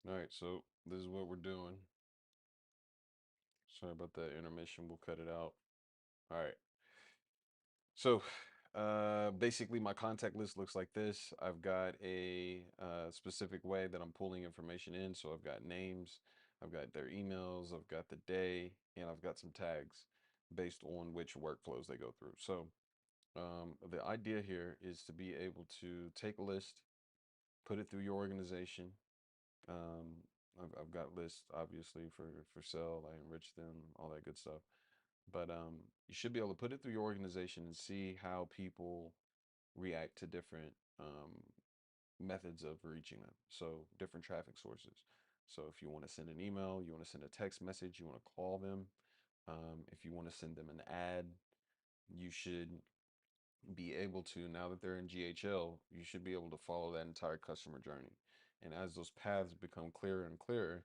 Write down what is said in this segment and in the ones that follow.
All right, so this is what we're doing. Sorry about that intermission. We'll cut it out. All right. So, basically, my contact list looks like this. I've got a specific way that I'm pulling information in. So I've got names, I've got their emails, I've got the day, and I've got some tags based on which workflows they go through. So, the idea here is to be able to take a list, put it through your organization. Um, I've got lists obviously for sale. I enrich them, all that good stuff. But you should be able to put it through your organization and see how people react to different methods of reaching them. So different traffic sources. So if you want to send an email, you want to send a text message, you want to call them. If you want to send them an ad, you should be able to, now that they're in GHL, you should be able to follow that entire customer journey. And as those paths become clearer and clearer,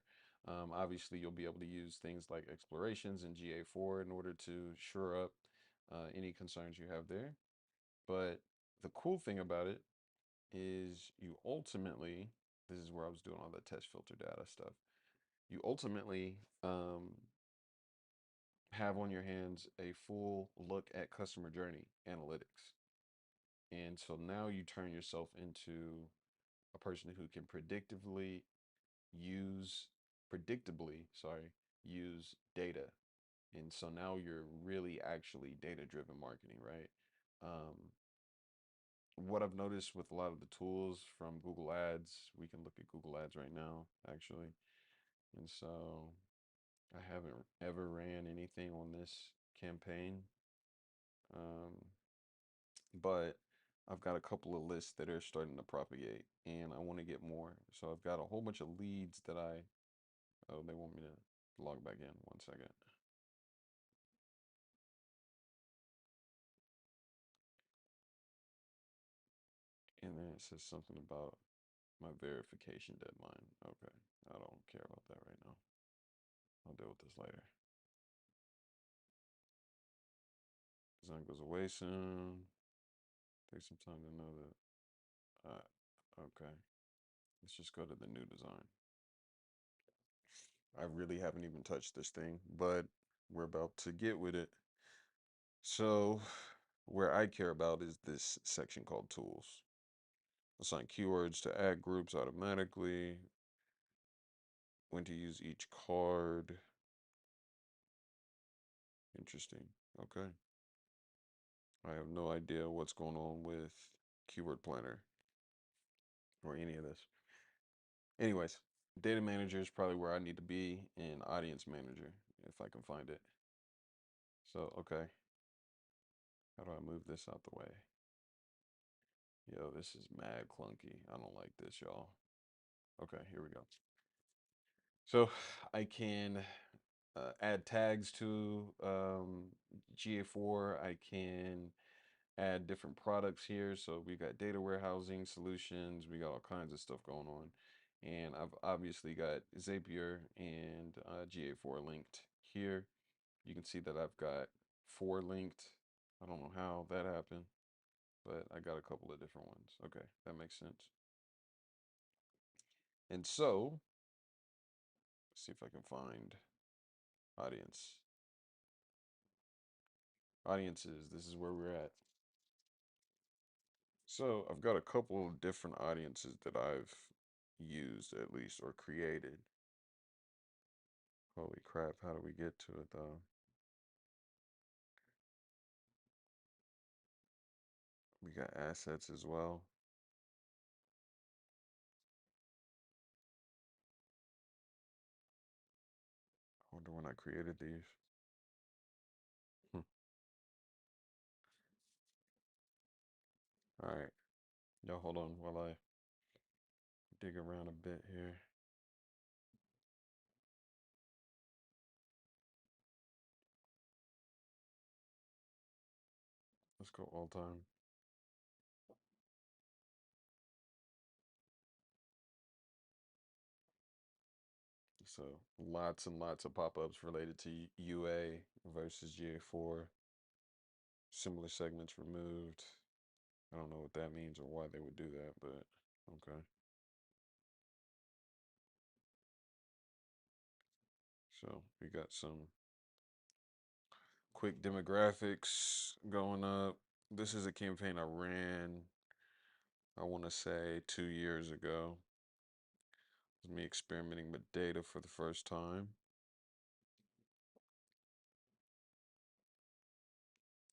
obviously you'll be able to use things like explorations in GA4 in order to shore up any concerns you have there. But the cool thing about it is you ultimately, this is where I was doing all the test filter data stuff. You ultimately have on your hands a full look at customer journey analytics. And so now you turn yourself into a person who can use, predictably, use data. And so now you're really actually data-driven marketing, right? Um, what I've noticed with a lot of the tools from Google Ads, we can look at Google Ads right now, actually. And so I haven't ever ran anything on this campaign. Um, but I've got a couple of lists that are starting to propagate and I want to get more. So I've got a whole bunch of leads that oh, they want me to log back in. 1 second. And then it says something about my verification deadline. Okay. I don't care about that right now. I'll deal with this later. Design goes away soon. Take some time to know that. Okay. Let's just go to the new design. I really haven't even touched this thing, but we're about to get with it. So, where I care about is this section called tools. Assign keywords to add groups automatically. When to use each card. Interesting. Okay. I have no idea what's going on with Keyword Planner or any of this. Anyways, data manager is probably where I need to be, and audience manager if I can find it. So, okay. How do I move this out the way? Yo, this is mad clunky. I don't like this, y'all. Okay, here we go. So I can add tags to GA4. I can add different products here. So we got data warehousing solutions. We got all kinds of stuff going on. And I've obviously got Zapier and GA4 linked here. You can see that I've got 4 linked. I don't know how that happened, but I got a couple of different ones. Okay, that makes sense. And so, let's see if I can find audience. Audiences, this is where we're at. So I've got a couple of different audiences that I've used at least or created. Holy crap, how do we get to it though? We got assets as well. I wonder when I created these. Hmm. All right, y'all hold on while I dig around a bit here. Let's go all time. So lots and lots of pop-ups related to UA versus GA4. Similar segments removed. I don't know what that means or why they would do that, but okay. So we got some quick demographics going up. This is a campaign I ran, I want to say 2 years ago. It was me experimenting with data for the first time.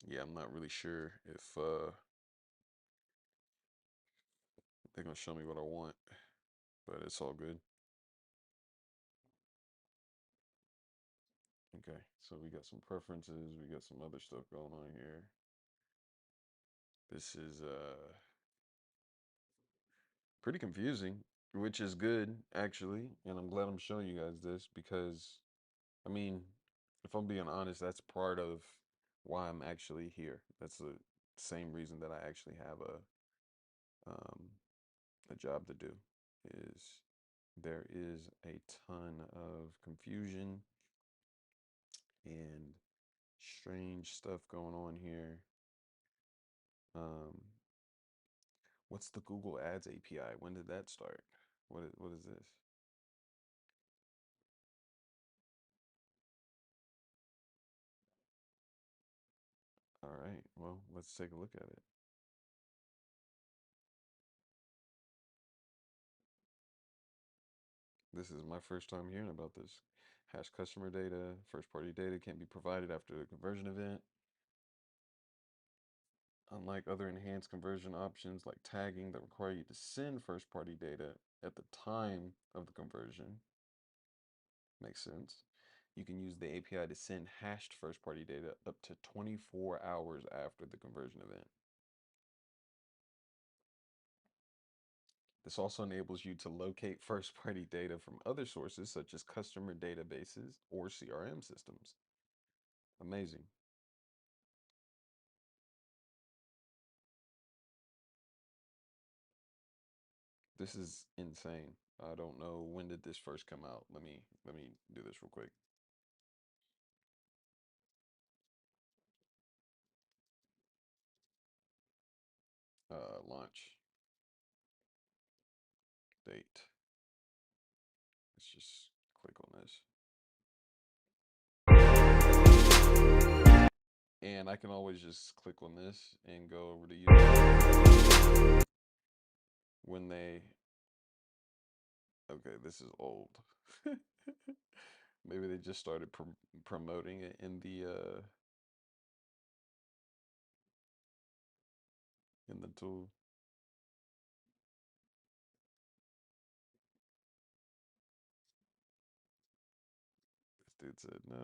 Yeah, I'm not really sure if they're gonna show me what I want, but it's all good. Okay, so we got some preferences, we got some other stuff going on here. This is pretty confusing, which is good actually, and I'm glad I'm showing you guys this because I mean, if I'm being honest, that's part of why I'm actually here. That's the same reason that I actually have a job to do. Is there is a ton of confusion and strange stuff going on here. Um, what's the Google Ads API? When did that start? What is this? All right, well, let's take a look at it. This is my first time hearing about this. Hash customer data, first party data can't be provided after the conversion event. Unlike other enhanced conversion options like tagging that require you to send first party data at the time of the conversion, makes sense. You can use the API to send hashed first party data up to 24 hours after the conversion event. This also enables you to locate first party data from other sources such as customer databases or CRM systems. Amazing. This is insane. I don't know when did this first come out. Let me do this real quick. Launch date. Let's just click on this. And I can always just click on this and go over to YouTube when they, okay, this is old. Maybe they just started promoting it in the tool. This dude said no.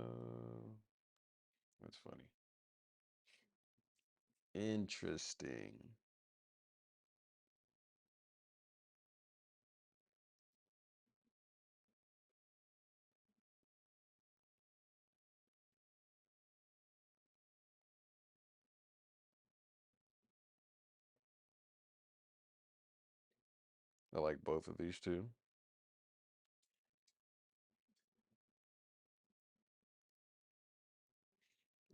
That's funny. Interesting. I like both of these two.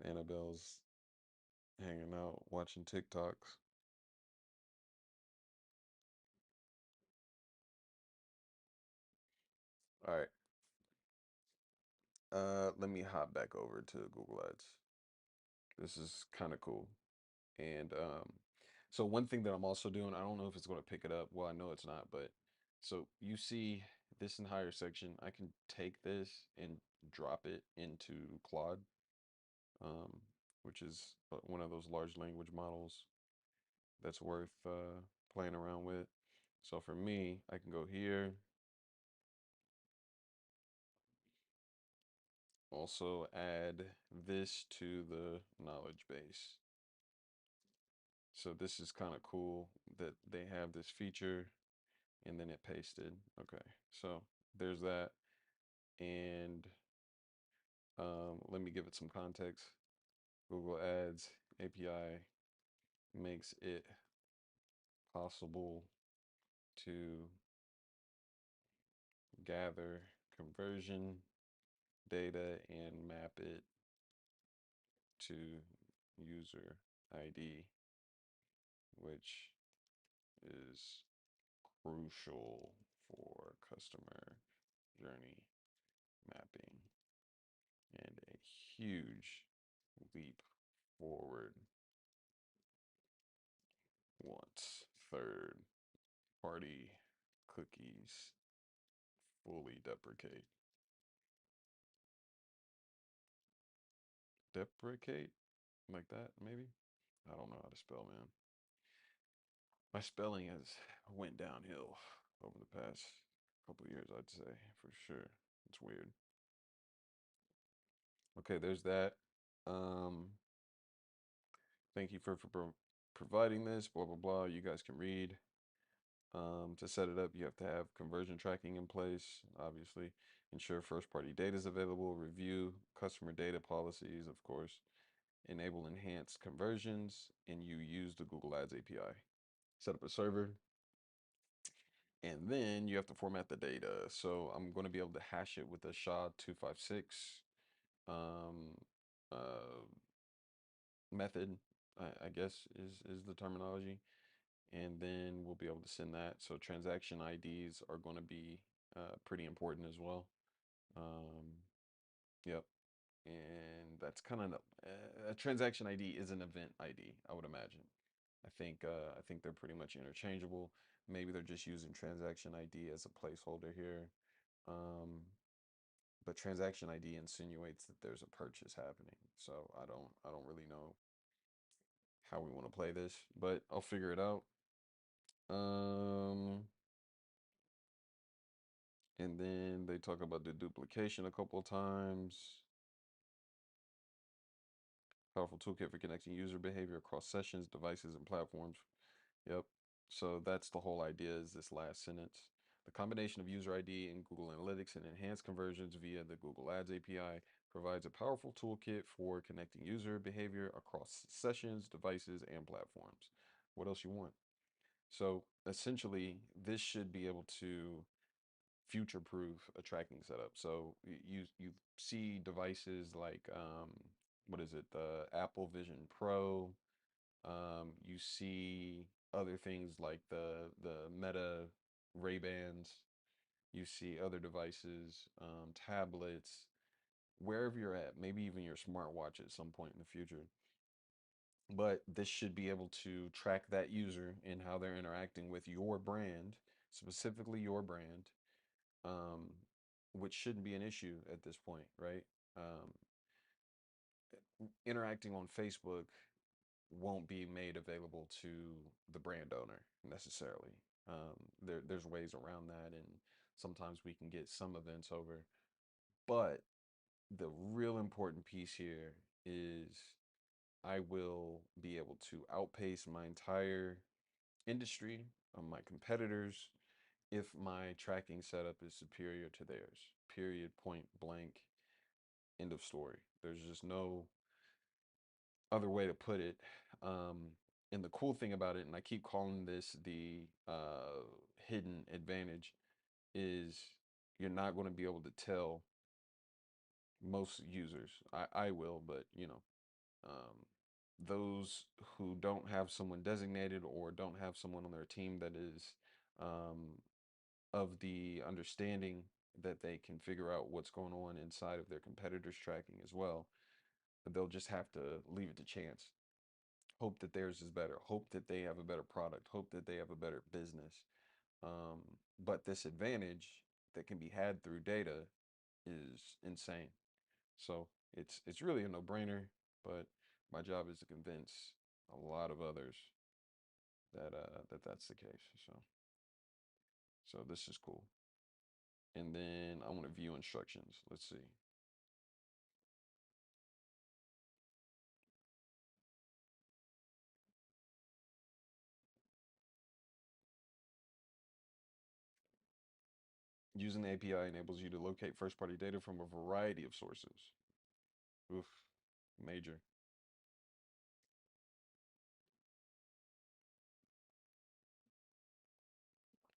Annabelle's hanging out watching TikToks. All right. Let me hop back over to Google Ads. This is kind of cool. And so one thing that I'm also doing, I don't know if it's going to pick it up. Well, I know it's not, but so you see this entire section, I can take this and drop it into Claude, um, which is one of those large language models that's worth playing around with. So for me, I can go here, also add this to the knowledge base. So this is kind of cool that they have this feature and then it pasted. Okay, so there's that. And let me give it some context. Google Ads API makes it possible to gather conversion data and map it to user ID, which is crucial for customer journey mapping. and a huge leap forward once third party cookies fully deprecate. Deprecate? Like that, maybe? I don't know how to spell, man. My spelling has went downhill over the past couple years, I'd say, for sure. It's weird. Okay, there's that. Um, thank you for providing this, blah, blah, blah. You guys can read. To set it up, you have to have conversion tracking in place, obviously. Ensure first-party data is available. Review customer data policies, of course. Enable enhanced conversions, and you use the Google Ads API. Set up a server, and then you have to format the data. So I'm going to be able to hash it with a SHA-256 um, uh, method, I guess is the terminology. And then we'll be able to send that. So transaction IDs are going to be pretty important as well. Yep. And that's kind of a transaction ID is an event ID, I would imagine. I think they're pretty much interchangeable. Maybe they're just using transaction ID as a placeholder here. Um, but transaction ID insinuates that there's a purchase happening. So I don't really know how we want to play this, but I'll figure it out. Um, and then they talk about the duplication a couple of times. Powerful toolkit for connecting user behavior across sessions, devices, and platforms. Yep. So that's the whole idea is this last sentence. The combination of user ID and Google Analytics and enhanced conversions via the Google Ads API provides a powerful toolkit for connecting user behavior across sessions, devices, and platforms. What else you want? So essentially, this should be able to future-proof a tracking setup. So you see devices like what is it, the Apple Vision Pro. You see other things like the Meta Ray-Bans. You see other devices, tablets, wherever you're at, maybe even your smartwatch at some point in the future. But this should be able to track that user and how they're interacting with your brand, specifically your brand, um, which shouldn't be an issue at this point, right? Um, Interacting on Facebook won't be made available to the brand owner necessarily. There's ways around that, and sometimes we can get some events over. But the real important piece here is I will be able to outpace my entire industry, my competitors, if my tracking setup is superior to theirs. Period, point blank, end of story. There's just no other way to put it. And the cool thing about it, and I keep calling this the hidden advantage, is you're not going to be able to tell most users. I will, but um, those who don't have someone designated or don't have someone on their team that is um, of the understanding that they can figure out what's going on inside of their competitors' tracking as well, but they'll just have to leave it to chance. Hope that theirs is better. Hope that they have a better product. Hope that they have a better business. Um, but this advantage that can be had through data is insane. So it's really a no-brainer, but my job is to convince a lot of others that that's the case. So this is cool. And then I want to view instructions. Let's see. Using the API enables you to locate first-party data from a variety of sources. Oof, major.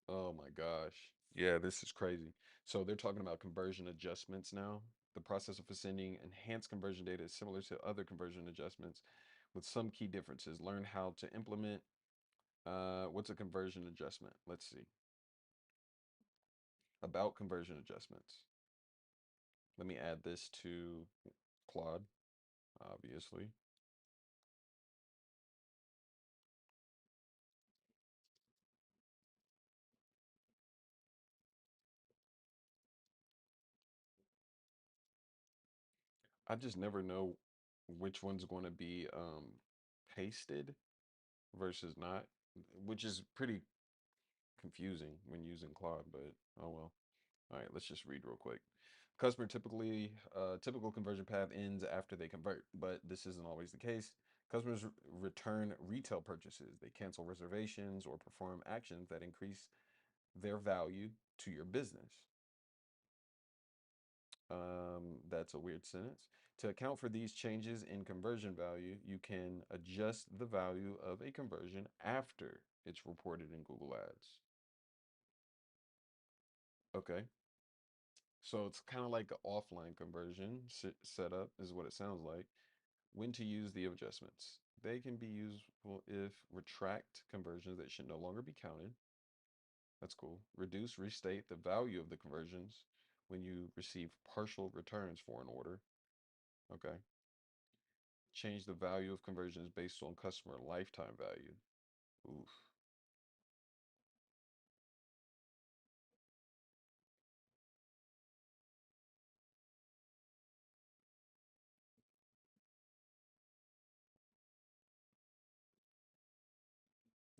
Oh my gosh. Yeah, this is crazy. So they're talking about conversion adjustments now. The process of sending enhanced conversion data is similar to other conversion adjustments with some key differences. Learn how to implement what's a conversion adjustment? Let's see. About conversion adjustments. Let me add this to Claude, obviously. I just never know which one's going to be pasted versus not, which is pretty confusing when using Claude, but oh well. All right, let's just read real quick. Customer typical conversion path ends after they convert, but this isn't always the case. Customers return retail purchases. They cancel reservations or perform actions that increase their value to your business. That's a weird sentence. To account for these changes in conversion value, you can adjust the value of a conversion after it's reported in Google Ads. Okay. So it's kind of like an offline conversion setup, is what it sounds like. When to use the adjustments. They can be useful if retract conversions that should no longer be counted. That's cool. Reduce, restate the value of the conversions when you receive partial returns for an order. Okay. Change the value of conversions based on customer lifetime value. Oof.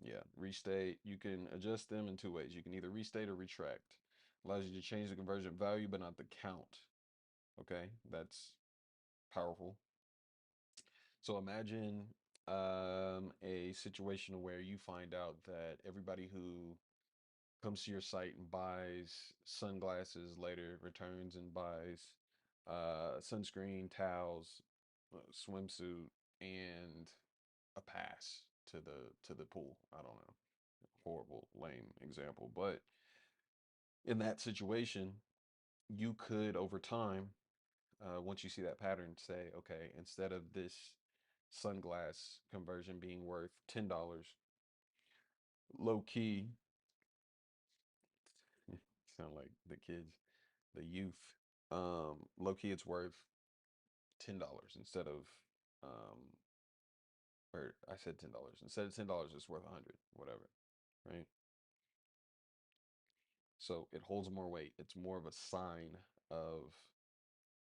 Yeah. Restate. You can adjust them in two ways. You can either restate or retract. Allows you to change the conversion value, but not the count. Okay. That's powerful. So imagine a situation where you find out that everybody who comes to your site and buys sunglasses later returns and buys sunscreen, towels, swimsuit, and a pass to the pool. I don't know. Horrible, lame example, but in that situation, you could over time, once you see that pattern, say, okay, instead of this sunglass conversion being worth $10, low key, sound like the kids, the youth. Low key, it's worth $10 instead of, um, or I said $10 instead of $10, it's worth 100, whatever, right? So it holds more weight. It's more of a sign of,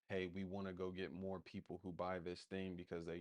hey, we want to go get more people who buy this thing because they